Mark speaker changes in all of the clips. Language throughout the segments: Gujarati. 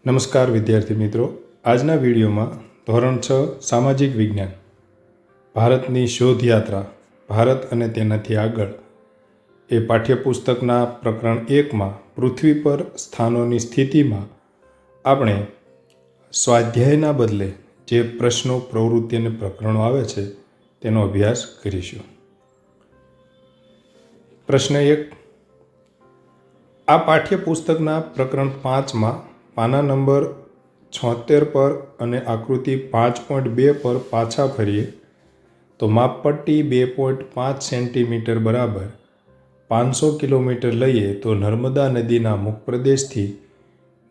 Speaker 1: નમસ્કાર વિદ્યાર્થી મિત્રો, આજના વિડીયોમાં ધોરણ 6 સામાજિક વિજ્ઞાન ભારતની શોધ યાત્રા ભારત અને તેનાથી આગળ એ પાઠ્યપુસ્તકના પ્રકરણ 1માં પૃથ્વી પર સ્થાનોની સ્થિતિમાં આપણે સ્વાધ્યાયના બદલે જે પ્રશ્નો, પ્રવૃત્તિ અને પ્રકરણો આવે છે તેનો અભ્યાસ કરીશું. પ્રશ્ન 1. આ પાઠ્યપુસ્તકના પ્રકરણ 5માં પાના નંબર 76 પર અને આકૃતિ 5.2 પર પાછા ફરીએ તો માપપટ્ટી 2.5 સેન્ટીમીટર બરાબર 500 કિલોમીટર લઈએ તો નર્મદા નદીના મુખપ્રદેશથી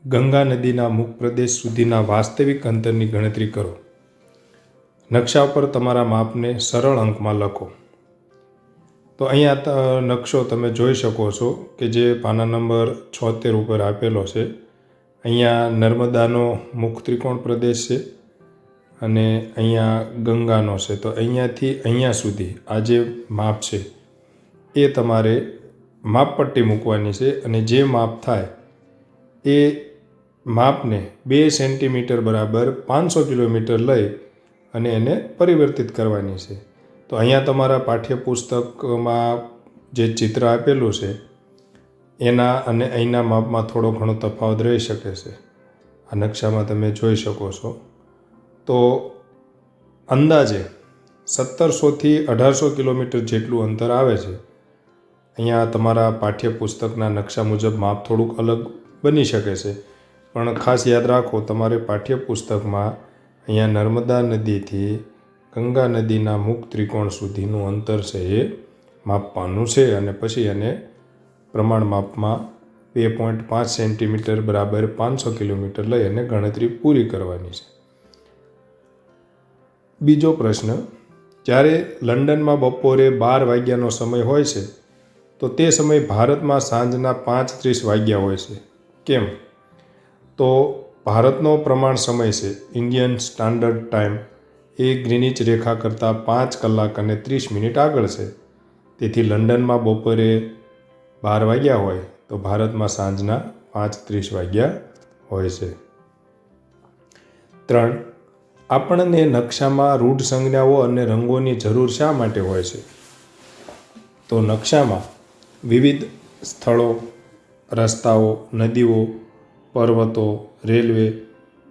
Speaker 1: ગંગા નદીના મુખપ્રદેશ સુધીના વાસ્તવિક અંતરની ગણતરી કરો. નકશા પર તમારા માપને સરળ અંકમાં લખો. તો અહીંયા નકશો તમે જોઈ શકો છો કે જે પાના નંબર 76 ઉપર આપેલો છે. અહીંયા નર્મદાનો મુખ ત્રિકોણ પ્રદેશ છે અને અહીંયા ગંગાનો છે. તો અહીંયાથી અહીંયા સુધી આ જે માપ છે એ તમારે માપપટ્ટી મૂકવાની છે અને જે માપ થાય એ માપને 2 સેન્ટીમીટર બરાબર 500 કિલોમીટર લઈ અને એને પરિવર્તિત કરવાની છે. તો અહીંયા તમારા પાઠ્યપુસ્તકમાં જે ચિત્ર આપેલું છે એના અને અહીંના માપમાં થોડો ઘણો તફાવત રહી શકે છે. આ નકશામાં તમે જોઈ શકો છો. તો અંદાજે 1700થી 1800 કિલોમીટર જેટલું અંતર આવે છે. અહીંયા તમારા પાઠ્યપુસ્તકના નકશા મુજબ માપ થોડુંક અલગ બની શકે છે, પણ ખાસ યાદ રાખો તમારે પાઠ્યપુસ્તકમાં અહીંયા નર્મદા નદીથી ગંગા નદીના મુખ ત્રિકોણ સુધીનું અંતર છે એ માપવાનું છે અને પછી એને પ્રમાણ માપમાં 2.5 સેન્ટીમીટર બરાબર 500 કિલોમીટર લઈ અને ગણતરી પૂરી કરવાની છે. બીજો પ્રશ્ન, જ્યારે લંડનમાં બપોરે 12 વાગ્યાનો સમય હોય છે તો તે સમય ભારતમાં સાંજના 5:30 વાગ્યા હોય છે. કેમ? તો ભારતનો પ્રમાણ સમય છે ઇન્ડિયન સ્ટાન્ડર્ડ ટાઈમ એ ગ્રીનિચ રેખા કરતાં 5 કલાક અને 30 મિનિટ આગળ છે. તેથી લંડનમાં બપોરે 12 વાગ્યા હોય તો ભારતમાં સાંજના 5:30 વાગ્યા હોય છે. 3. આપણને નકશામાં રૂઢ સંજ્ઞાઓ અને રંગોની જરૂર શા માટે હોય છે? તો નકશામાં વિવિધ સ્થળો, રસ્તાઓ, નદીઓ, પર્વતો, રેલવે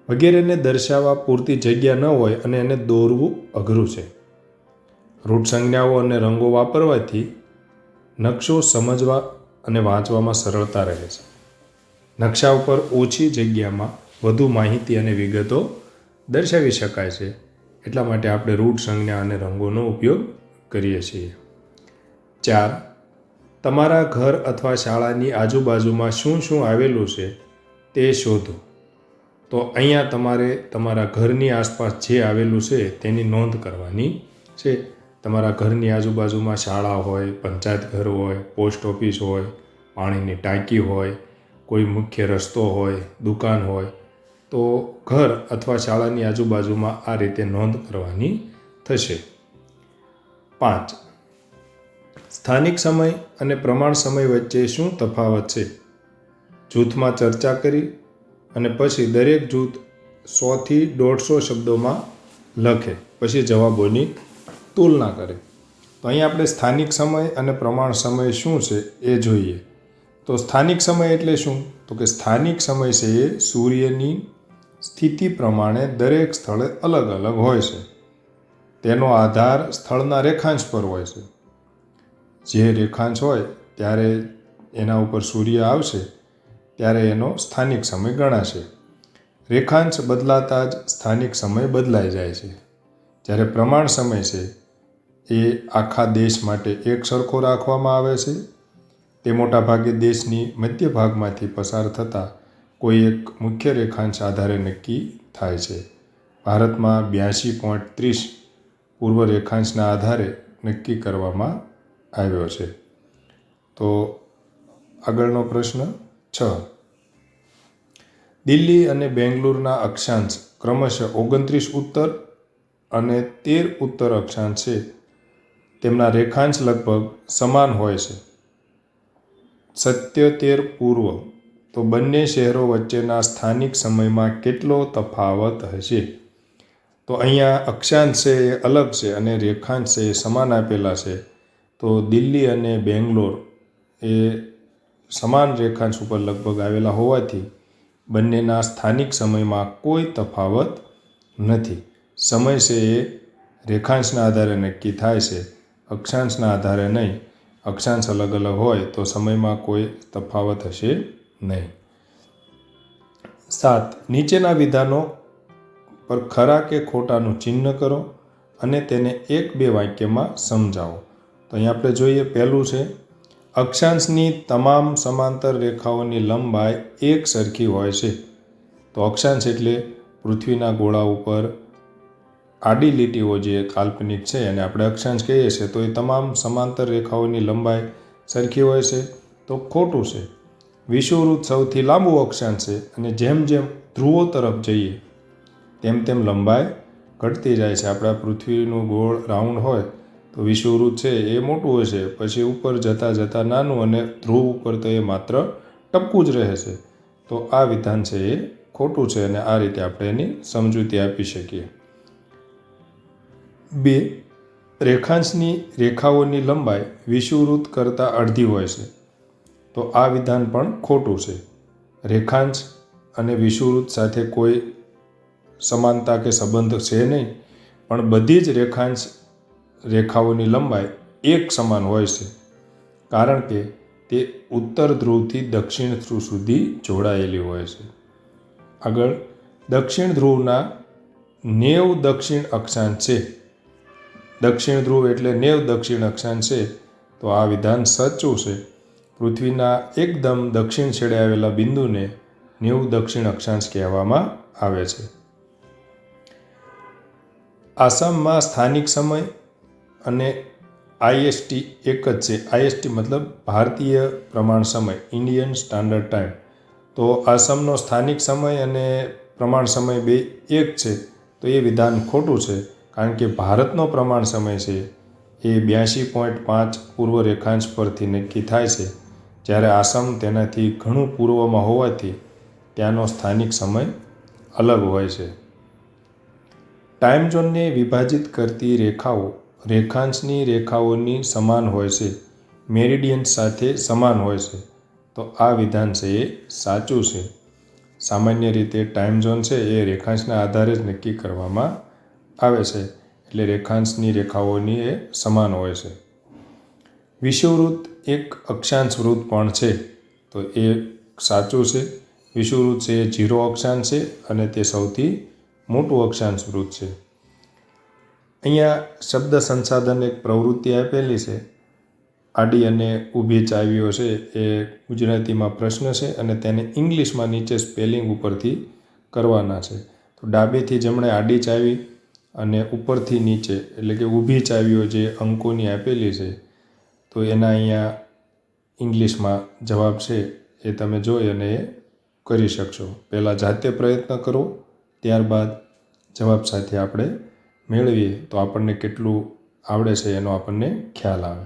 Speaker 1: વગેરેને દર્શાવવા પૂરતી જગ્યા ન હોય અને એને દોરવું અઘરું છે. રૂઢ સંજ્ઞાઓ અને રંગો વાપરવાથી નકશો સમજવા અને વાંચવામાં સરળતા રહે છે. નકશા ઉપર ઓછી જગ્યામાં વધુ માહિતી અને વિગતો દર્શાવી શકાય છે. એટલા માટે આપણે રૂઢ સંજ્ઞા અને રંગોનો ઉપયોગ કરીએ છીએ. 4. તમારા ઘર અથવા શાળાની આજુબાજુમાં શું શું આવેલું છે તે શોધો. તો અહીંયા તમારે તમારા ઘરની આસપાસ જે આવેલું છે તેની નોંધ કરવાની છે. તમારા ઘરની આજુબાજુમાં શાળા હોય, પંચાયત ઘર હોય, પોસ્ટ ઓફિસ હોય, પાણીની ટાંકી હોય, કોઈ મુખ્ય રસ્તો હોય, દુકાન હોય, તો ઘર અથવા શાળાની આજુબાજુમાં આ રીતે નોંધ કરવાની થશે. 5. સ્થાનિક સમય અને પ્રમાણ સમય વચ્ચે શું તફાવત છે? જૂથમાં ચર્ચા કરી અને પછી દરેક જૂથ 100થી 150 શબ્દોમાં લખે, પછી જવાબોની તુલના કરે. તો અહીં આપણે સ્થાનિક સમય અને પ્રમાણ સમય શું છે એ જોઈએ. તો સ્થાનિક સમય એટલે શું? તો કે સ્થાનિક સમય છે એ સૂર્યની સ્થિતિ પ્રમાણે દરેક સ્થળે અલગ અલગ હોય છે. તેનો આધાર સ્થળના રેખાંશ પર હોય છે. જે રેખાંશ હોય ત્યારે એના ઉપર સૂર્ય આવશે ત્યારે એનો સ્થાનિક સમય ગણાશે. રેખાંશ બદલાતા જ સ્થાનિક સમય બદલાઈ જાય છે. જ્યારે પ્રમાણ સમય છે એ આખા દેશ માટે એક સરખો રાખવામાં આવે છે. તે મોટાભાગે દેશની મધ્ય ભાગમાંથી પસાર થતા કોઈ એક મુખ્ય રેખાંશ આધારે નક્કી થાય છે. ભારતમાં 82.30 પૂર્વ રેખાંશના આધારે નક્કી કરવામાં આવ્યો છે. તો આગળનો પ્રશ્ન 6. દિલ્હી અને બેંગ્લોરના અક્ષાંશ ક્રમશઃ 29 ઉત્તર અને 13 ઉત્તર અક્ષાંશ છે. તેમના રેખાંશ લગભગ સમાન હોય છે. 77 પૂર્વ તો બંને શહેરો વચ્ચેના સ્થાનિક સમયમાં કેટલો તફાવત હશે? તો અહીંયા અક્ષાંશ છે એ અલગ છે અને રેખાંશ છે એ સમાન આપેલા છે. તો દિલ્હી અને બેંગ્લોર એ સમાન રેખાંશ ઉપર લગભગ આવેલા હોવાથી બંનેના સ્થાનિક સમયમાં કોઈ તફાવત નથી. સમય છે એ રેખાંશના આધારે નક્કી થાય છે, અક્ષાંશના આધારે નહીં. અક્ષાંશ અલગ અલગ હોય તો સમયમાં કોઈ તફાવત હશે નહીં. 7. નીચેના વિધાનો પર ખરા કે ખોટાનું ચિહ્ન કરો અને તેને 1-2 વાક્યમાં સમજાવો. તો અહીં આપણે જોઈએ, પહેલું છે અક્ષાંશની તમામ સમાંતર રેખાઓની લંબાઈ એક સરખી હોય છે. તો અક્ષાંશ એટલે પૃથ્વીના ગોળા ઉપર આડી લીટીઓ જે કાલ્પનિક છે અને આપણે અક્ષાંશ કહીએ છીએ. તો એ તમામ સમાંતર રેખાઓની લંબાઈ સરખી હોય છે. તો ખોટું છે. વિષુવવૃત્ત સૌથી લાંબુ અક્ષાંશ છે અને જેમ જેમ ધ્રુવો તરફ જઈએ તેમ તેમ લંબાઈ ઘટતી જાય છે. આપણા પૃથ્વીનું ગોળ રાઉન્ડ હોય તો વિષુવવૃત્ત છે એ મોટું હોય છે, પછી ઉપર જતાં જતાં નાનું, અને ધ્રુવ ઉપર તો એ માત્ર ટપકું જ રહે છે. તો આ વિધાન છે એ ખોટું છે અને આ રીતે આપણે એની સમજૂતી આપી શકીએ. 2. રેખાંશની રેખાઓની લંબાઈ વિષુવવૃત્ત કરતાં અડધી હોય છે. તો આ વિધાન પણ ખોટું છે. રેખાંશ અને વિષુવવૃત્ત સાથે કોઈ સમાનતા કે સંબંધ છે નહીં, પણ બધી જ રેખાંશ રેખાઓની લંબાઈ એક સમાન હોય છે, કારણ કે તે ઉત્તર ધ્રુવથી દક્ષિણ ધ્રુવ સુધી જોડાયેલી હોય છે. આગળ, દક્ષિણ ધ્રુવના 90 દક્ષિણ અક્ષાંશ છે. દક્ષિણ ધ્રુવ એટલે 90 દક્ષિણ અક્ષાંશ છે. તો આ વિધાન સાચું છે. પૃથ્વીના એકદમ દક્ષિણ છેડે આવેલા બિંદુને 90 દક્ષિણ અક્ષાંશ કહેવામાં આવે છે. આસામમાં સ્થાનિક સમય અને IST એક જ છે. IST મતલબ ભારતીય પ્રમાણ સમય, ઇન્ડિયન સ્ટાન્ડર્ડ ટાઈમ. તો આસામનો સ્થાનિક સમય અને પ્રમાણ સમય બે એક છે. તો એ વિધાન ખોટું છે, કારણ કે ભારતનો પ્રમાણ સમય છે એ 82.5 પૂર્વ રેખાંશ પરથી નક્કી થાય છે, જ્યારે આસામ તેનાથી ઘણું પૂર્વમાં હોવાથી ત્યાંનો સ્થાનિક સમય અલગ હોય છે. ટાઈમ ઝોનને વિભાજિત કરતી રેખાઓ રેખાંશની રેખાઓની સમાન હોય છે, મેરિડિયન્સ સાથે સમાન હોય છે. તો આ વિધાન છે એ સાચું છે. સામાન્ય રીતે ટાઈમ ઝોન છે એ રેખાંશના આધારે જ નક્કી કરવામાં આવે છે, એટલે રેખાંશની રેખાઓની એ સમાન હોય છે. વિષુવવૃત્ત એક અક્ષાંશ વૃત્ત પણ છે. તો એ સાચું છે. વિષુવવૃત્ત છે એ 0 અક્ષાંશ છે અને તે સૌથી મોટું અક્ષાંશ વૃત્ત છે. અહીંયા શબ્દ સંસાધન એક પ્રવૃત્તિ આપેલી છે. આડી અને ઊભી ચાવીઓ છે એ ગુજરાતીમાં પ્રશ્ન છે અને તેને ઇંગ્લિશમાં નીચે સ્પેલિંગ ઉપરથી કરવાના છે. તો ડાબેથી જમણે આડી ચાવી અને ઉપરથી નીચે એટલે કે ઊભી ચાવીઓ જે અંકોની આપેલી છે, તો એના અહીંયા ઇંગ્લિશમાં જવાબ છે એ તમે જોઈ અને એ કરી શકશો. પહેલાં જાતે પ્રયત્ન કરો, ત્યારબાદ જવાબ સાથે આપણે મેળવીએ તો આપણને કેટલું આવડે છે એનો આપણને ખ્યાલ આવે.